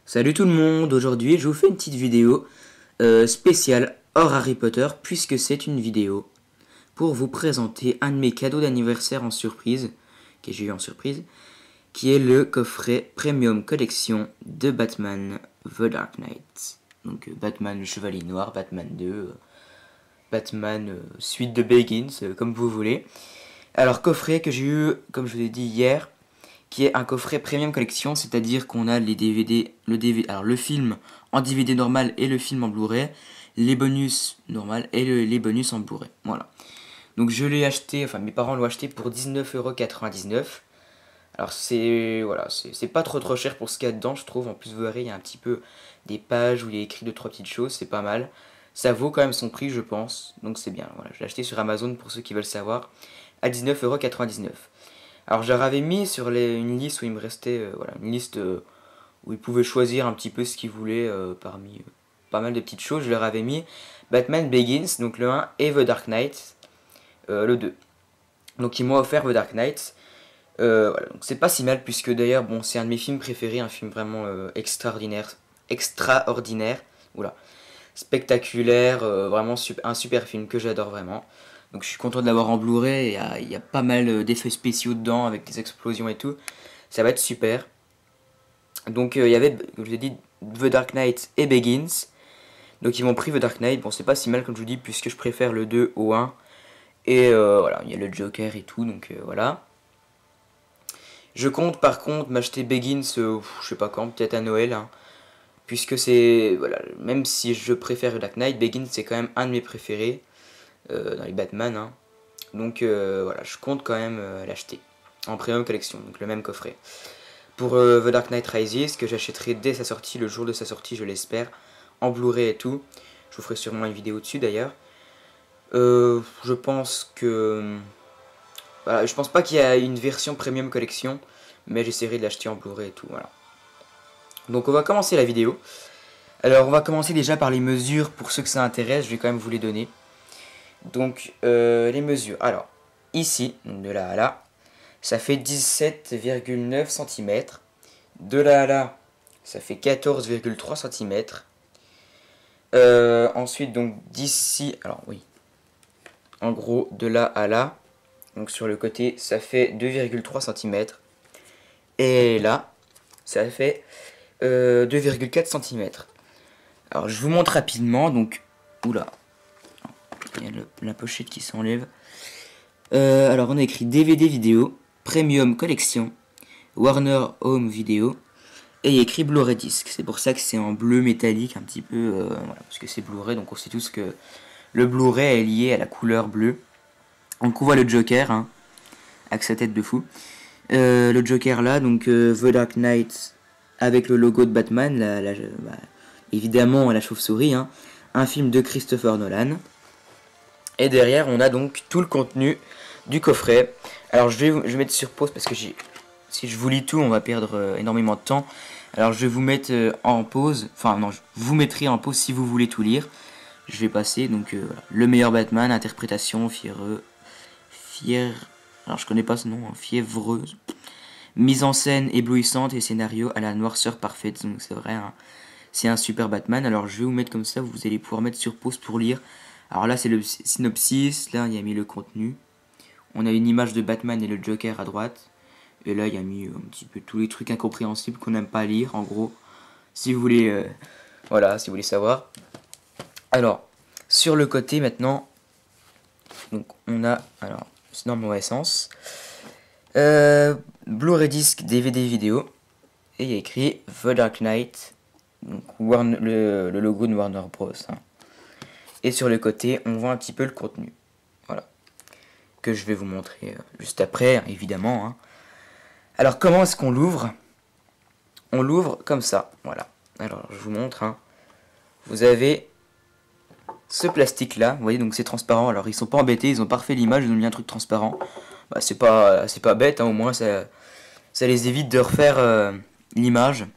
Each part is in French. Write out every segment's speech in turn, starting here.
Salut tout le monde, aujourd'hui je vous fais une petite vidéo spéciale hors Harry Potter puisque c'est une vidéo pour vous présenter un de mes cadeaux d'anniversaire en surprise, que j'ai eu en surprise, qui est le coffret Premium Collection de Batman The Dark Knight. Donc Batman le Chevalier Noir, Batman 2, Batman suite de Begins, comme vous voulez. Alors coffret que j'ai eu, comme je vous l'ai dit hier, qui est un coffret Premium Collection, c'est-à-dire qu'on a les DVD, alors le film en DVD normal et le film en Blu-ray, les bonus normal et les bonus en Blu-ray. Voilà. Donc je l'ai acheté, enfin mes parents l'ont acheté pour 19,99 €. Alors c'est pas trop cher pour ce qu'il y a dedans, je trouve. En plus vous verrez, il y a un petit peu des pages où il y a écrit 2-3 petites choses, c'est pas mal. Ça vaut quand même son prix, je pense. Donc c'est bien. Voilà, je l'ai acheté sur Amazon pour ceux qui veulent savoir à 19,99 €. Alors je leur avais mis sur une liste où il me restait, une liste où ils pouvaient choisir un petit peu ce qu'ils voulaient parmi pas mal de petites choses. Je leur avais mis Batman Begins, donc le 1, et The Dark Knight, le 2. Donc ils m'ont offert The Dark Knight. Voilà, donc c'est pas si mal puisque d'ailleurs bon c'est un de mes films préférés, un film vraiment extraordinaire, oula, spectaculaire, vraiment un super film que j'adore vraiment. Donc je suis content de l'avoir en Blu-ray, il y a pas mal d'effets spéciaux dedans avec des explosions et tout. Ça va être super. Donc il y avait, comme je vous ai dit, The Dark Knight et Begins. Donc ils m'ont pris The Dark Knight, bon c'est pas si mal comme je vous dis puisque je préfère le 2 au 1. Et voilà, il y a le Joker et tout, donc voilà. Je compte par contre m'acheter Begins, je sais pas quand, peut-être à Noël. Hein, puisque c'est, voilà, même si je préfère The Dark Knight, Begins c'est quand même un de mes préférés. Dans les Batman, hein. Donc voilà, je compte quand même l'acheter en Premium Collection, donc le même coffret. Pour The Dark Knight Rises, que j'achèterai dès sa sortie, le jour de sa sortie, je l'espère, en Blu-ray et tout. Je vous ferai sûrement une vidéo dessus d'ailleurs. Je pense que... Voilà, je pense pas qu'il y a une version Premium Collection, mais j'essaierai de l'acheter en Blu-ray et tout, voilà. Donc on va commencer la vidéo. Alors on va commencer déjà par les mesures, pour ceux que ça intéresse, je vais quand même vous les donner. Donc les mesures, alors ici, de là à là, ça fait 17,9 cm. De là à là, ça fait 14,3 cm. Ensuite, donc d'ici, alors oui, en gros, de là à là, donc sur le côté, ça fait 2,3 cm. Et là, ça fait 2,4 cm. Alors je vous montre rapidement, donc, oula, il y a la pochette qui s'enlève. Alors on a écrit DVD vidéo, Premium Collection, Warner Home Video, et il y a écrit Blu-ray Disc. C'est pour ça que c'est en bleu métallique un petit peu, voilà, parce que c'est Blu-ray, donc on sait tous que le Blu-ray est lié à la couleur bleue. Donc on voit le Joker, hein, avec sa tête de fou. Le Joker là, donc The Dark Knight, avec le logo de Batman, évidemment la chauve-souris, hein, un film de Christopher Nolan. Et derrière, on a donc tout le contenu du coffret. Alors je vais mettre sur pause parce que si je vous lis tout, on va perdre énormément de temps. Alors je vais vous mettre en pause. Enfin non, je vous mettrai en pause si vous voulez tout lire. Je vais passer donc voilà. Le meilleur Batman, interprétation, alors je connais pas ce nom, hein, fiévreuse. Mise en scène éblouissante et scénario à la noirceur parfaite. Donc c'est vrai, hein, c'est un super Batman. Alors je vais vous mettre comme ça, vous allez pouvoir mettre sur pause pour lire. Alors là c'est le synopsis, là il y a mis le contenu. On a une image de Batman et le Joker à droite. Et là il y a mis un petit peu tous les trucs incompréhensibles qu'on n'aime pas lire en gros. Si vous voulez, voilà, si vous voulez savoir. Alors, sur le côté maintenant, donc on a, alors, c'est dans mon essence. Blu-ray disc DVD vidéo. Et il y a écrit The Dark Knight. Donc le logo de Warner Bros. Hein. Et sur le côté, on voit un petit peu le contenu. Voilà. Que je vais vous montrer juste après, évidemment. Hein. Alors, comment est-ce qu'on l'ouvre? On l'ouvre comme ça. Voilà. Alors, je vous montre. Hein. Vous avez ce plastique-là. Vous voyez, donc c'est transparent. Alors, ils sont pas embêtés. Ils ont pas refait l'image. Ils ont mis un truc transparent. Bah, c'est pas bête. Hein. Au moins, ça les évite de refaire l'image.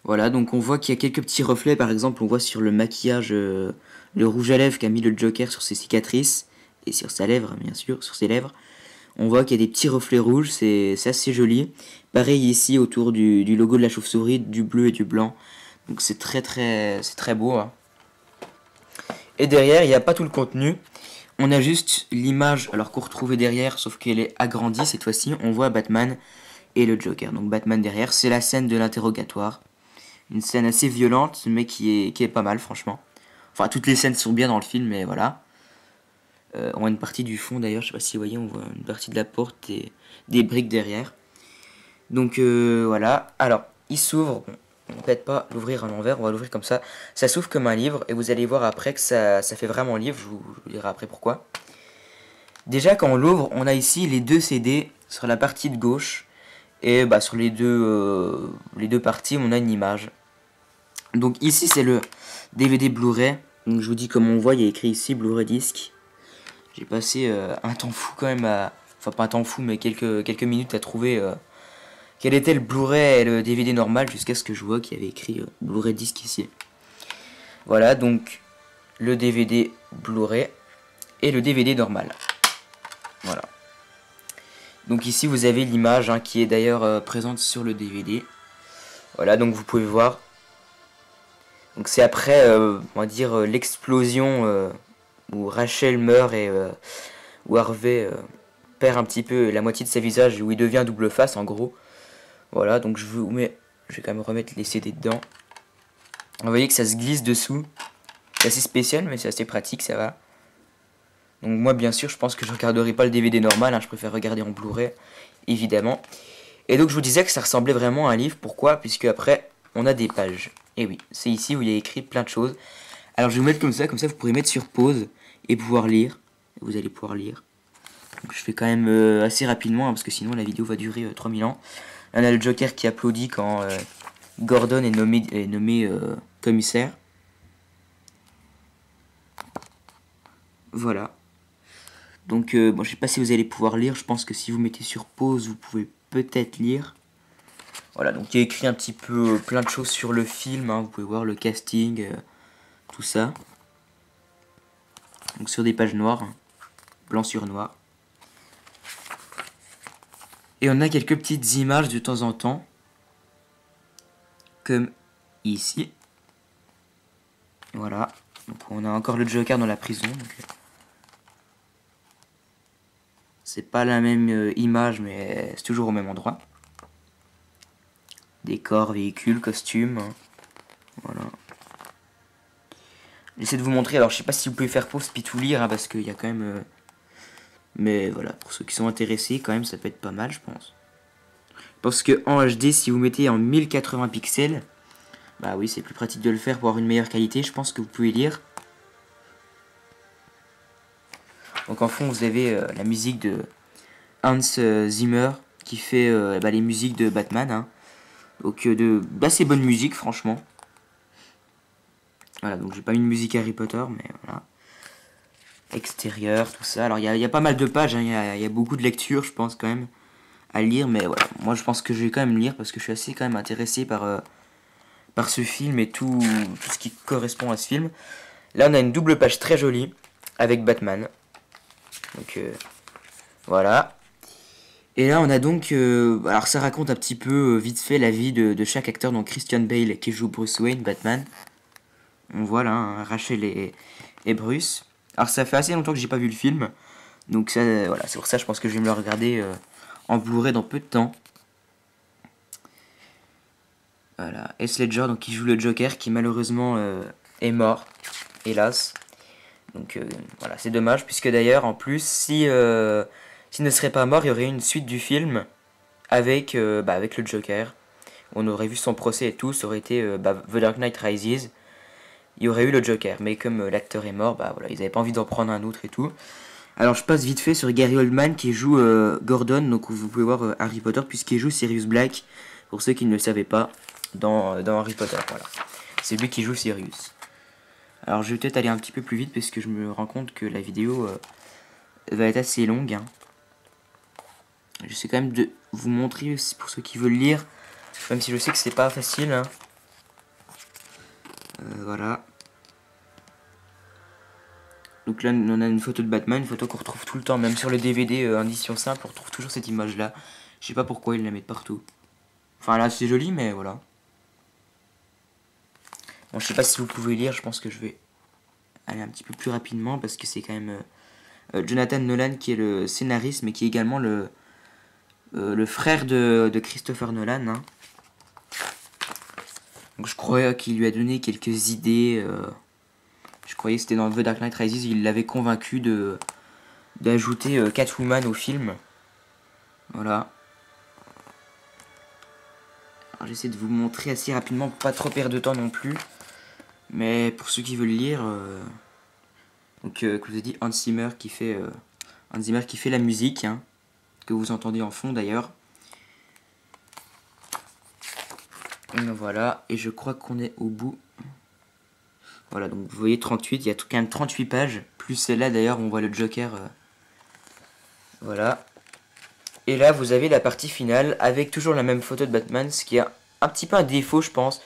Voilà, donc on voit qu'il y a quelques petits reflets, par exemple, on voit sur le maquillage, le rouge à lèvres qu'a mis le Joker sur ses cicatrices, et sur sa lèvre, bien sûr, sur ses lèvres. On voit qu'il y a des petits reflets rouges, c'est assez joli. Pareil ici autour du logo de la chauve-souris, du bleu et du blanc. Donc c'est très beau. Hein. Et derrière, il n'y a pas tout le contenu. On a juste l'image, alors qu'on retrouvait derrière, sauf qu'elle est agrandie cette fois-ci. On voit Batman et le Joker. Donc Batman derrière, c'est la scène de l'interrogatoire. Une scène assez violente, mais qui est pas mal, franchement. Enfin, toutes les scènes sont bien dans le film, mais voilà. On voit une partie du fond d'ailleurs, je sais pas si vous voyez, on voit une partie de la porte et des briques derrière. Donc voilà. Alors, il s'ouvre. Bon, on ne peut pas l'ouvrir à l'envers, on va l'ouvrir comme ça. Ça s'ouvre comme un livre et vous allez voir après que ça fait vraiment livre. Je vous dirai après pourquoi. Déjà, quand on l'ouvre, on a ici les deux CD sur la partie de gauche. Et bah, sur les deux parties, on a une image. Donc ici, c'est le DVD Blu-ray. Donc je vous dis, comme on voit, il y a écrit ici Blu-ray disc. J'ai passé un temps fou quand même à... Enfin, pas un temps fou, mais quelques minutes à trouver quel était le Blu-ray et le DVD normal jusqu'à ce que je vois qu'il y avait écrit Blu-ray disc ici. Voilà, donc le DVD Blu-ray et le DVD normal. Voilà. Donc ici, vous avez l'image hein, qui est d'ailleurs présente sur le DVD. Voilà, donc vous pouvez voir. Donc c'est après, on va dire, l'explosion où Rachel meurt et où Harvey perd un petit peu la moitié de sa visage, où il devient double face en gros. Voilà, donc je vais quand même remettre les CD dedans. Vous voyez que ça se glisse dessous. C'est assez spécial, mais c'est assez pratique, ça va. Donc moi, bien sûr, je pense que je regarderai pas le DVD normal, hein, je préfère regarder en Blu-ray, évidemment. Et donc je vous disais que ça ressemblait vraiment à un livre. Pourquoi? Puisque après, on a des pages. Et oui, c'est ici où il y a écrit plein de choses. Alors je vais vous mettre comme ça vous pourrez mettre sur pause et pouvoir lire. Vous allez pouvoir lire. Donc, je fais quand même assez rapidement, hein, parce que sinon la vidéo va durer 3000 ans. Là, on a le Joker qui applaudit quand Gordon est nommé commissaire. Voilà. Donc, bon, je sais pas si vous allez pouvoir lire. Je pense que si vous mettez sur pause, vous pouvez peut-être lire. Voilà, donc il y a écrit un petit peu plein de choses sur le film. Hein, vous pouvez voir le casting, tout ça. Donc sur des pages noires, hein, blanc sur noir. Et on a quelques petites images de temps en temps. Comme ici. Voilà. Donc on a encore le Joker dans la prison. C'est pas la même image, mais c'est toujours au même endroit. Décor, véhicule, costume. Voilà. J'essaie de vous montrer. Alors je sais pas si vous pouvez faire pause puis tout lire, hein, parce qu'il y a quand même... Mais voilà, pour ceux qui sont intéressés, quand même, ça peut être pas mal, je pense. Parce que en HD, si vous mettez en 1080 pixels, bah oui, c'est plus pratique de le faire pour avoir une meilleure qualité. Je pense que vous pouvez lire. Donc en fond, vous avez la musique de Hans Zimmer qui fait les musiques de Batman. Hein. Donc d'assez bonne musique, franchement. Voilà, donc j'ai pas mis une musique Harry Potter, mais voilà. Extérieur, tout ça. Alors il y a pas mal de pages, hein. Il y a beaucoup de lectures, je pense quand même, à lire. Mais voilà, moi je pense que je vais quand même lire parce que je suis assez quand même intéressé par ce film et tout ce qui correspond à ce film. Là on a une double page très jolie avec Batman. Donc voilà. Et là on a donc, alors ça raconte un petit peu vite fait la vie de chaque acteur. Donc Christian Bale qui joue Bruce Wayne, Batman. On voit là, hein, Rachel et Bruce. Alors ça fait assez longtemps que j'ai pas vu le film. Donc ça, voilà, c'est pour ça je pense que je vais me le regarder en Blu-ray dans peu de temps. Voilà, Heath Ledger donc, qui joue le Joker qui malheureusement est mort, hélas. Donc voilà, c'est dommage puisque d'ailleurs en plus s'il ne serait pas mort, il y aurait une suite du film avec le Joker. On aurait vu son procès et tout, ça aurait été The Dark Knight Rises. Il y aurait eu le Joker, mais comme l'acteur est mort, bah voilà, ils n'avaient pas envie d'en prendre un autre et tout. Alors je passe vite fait sur Gary Oldman qui joue Gordon, donc vous pouvez voir Harry Potter puisqu'il joue Sirius Black, pour ceux qui ne le savaient pas, dans Harry Potter, voilà. C'est lui qui joue Sirius. Alors je vais peut-être aller un petit peu plus vite parce que je me rends compte que la vidéo va être assez longue. Hein. J'essaie quand même de vous montrer pour ceux qui veulent lire, même si je sais que c'est pas facile. Hein. Voilà. Donc là, on a une photo de Batman, une photo qu'on retrouve tout le temps, même sur le DVD édition simple, on retrouve toujours cette image-là. Je sais pas pourquoi ils la mettent partout. Enfin là, c'est joli, mais voilà. Bon, je sais pas si vous pouvez lire, je pense que je vais aller un petit peu plus rapidement, parce que c'est quand même Jonathan Nolan qui est le scénariste, mais qui est également le frère de Christopher Nolan. Hein. Donc je crois qu'il lui a donné quelques idées. Je croyais que c'était dans The Dark Knight Rises, il l'avait convaincu d'ajouter Catwoman au film. Voilà. Alors j'essaie de vous montrer assez rapidement pour pas trop perdre de temps non plus. Mais pour ceux qui veulent lire, donc comme je vous ai dit, Hans Zimmer qui fait la musique, hein, que vous entendez en fond d'ailleurs. Voilà, et je crois qu'on est au bout. Voilà, donc vous voyez 38, il y a quand même 38 pages, plus celle-là d'ailleurs, on voit le Joker. Voilà. Et là, vous avez la partie finale, avec toujours la même photo de Batman, ce qui est un petit peu un défaut, je pense.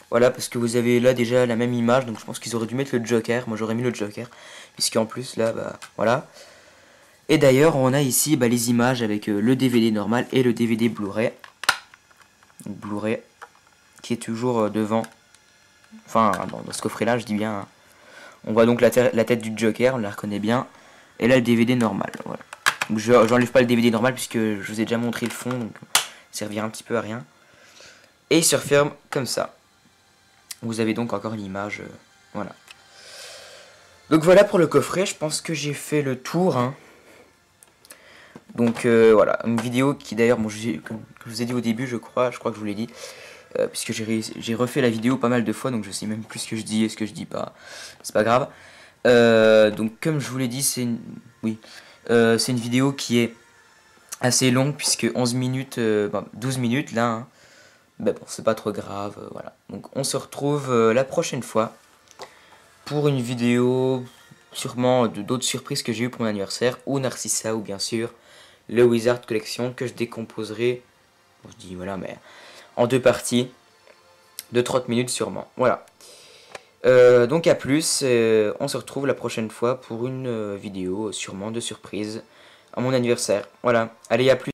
Voilà, parce que vous avez là déjà la même image, donc je pense qu'ils auraient dû mettre le Joker. Moi, j'aurais mis le Joker, puisqu'en plus, là, bah, voilà. Et d'ailleurs, on a ici les images avec le DVD normal et le DVD Blu-ray. Donc, Blu-ray, qui est toujours devant. Enfin, dans ce coffret-là, je dis bien. Hein. On voit donc la tête du Joker, on la reconnaît bien. Et là, le DVD normal, voilà. Donc, j'enlève pas le DVD normal, puisque je vous ai déjà montré le fond, donc ça servira un petit peu à rien. Et il se referme comme ça. Vous avez donc encore l'image, voilà. Donc voilà pour le coffret, je pense que j'ai fait le tour. Hein. Donc voilà, une vidéo qui d'ailleurs, bon, comme je vous ai dit au début, je crois que je vous l'ai dit, puisque j'ai refait la vidéo pas mal de fois, donc je sais même plus ce que je dis et ce que je dis pas, c'est pas grave. Donc comme je vous l'ai dit, c'est une vidéo qui est assez longue, puisque 11 minutes, 12 minutes là, hein. Ben bon, c'est pas trop grave, voilà. Donc on se retrouve la prochaine fois pour une vidéo sûrement d'autres surprises que j'ai eu pour mon anniversaire, ou Narcissa, ou bien sûr le Wizard Collection que je décomposerai, on se dit voilà, mais en deux parties de 30 minutes sûrement. Voilà. Donc à plus, on se retrouve la prochaine fois pour une vidéo sûrement de surprise à mon anniversaire. Voilà, allez à plus.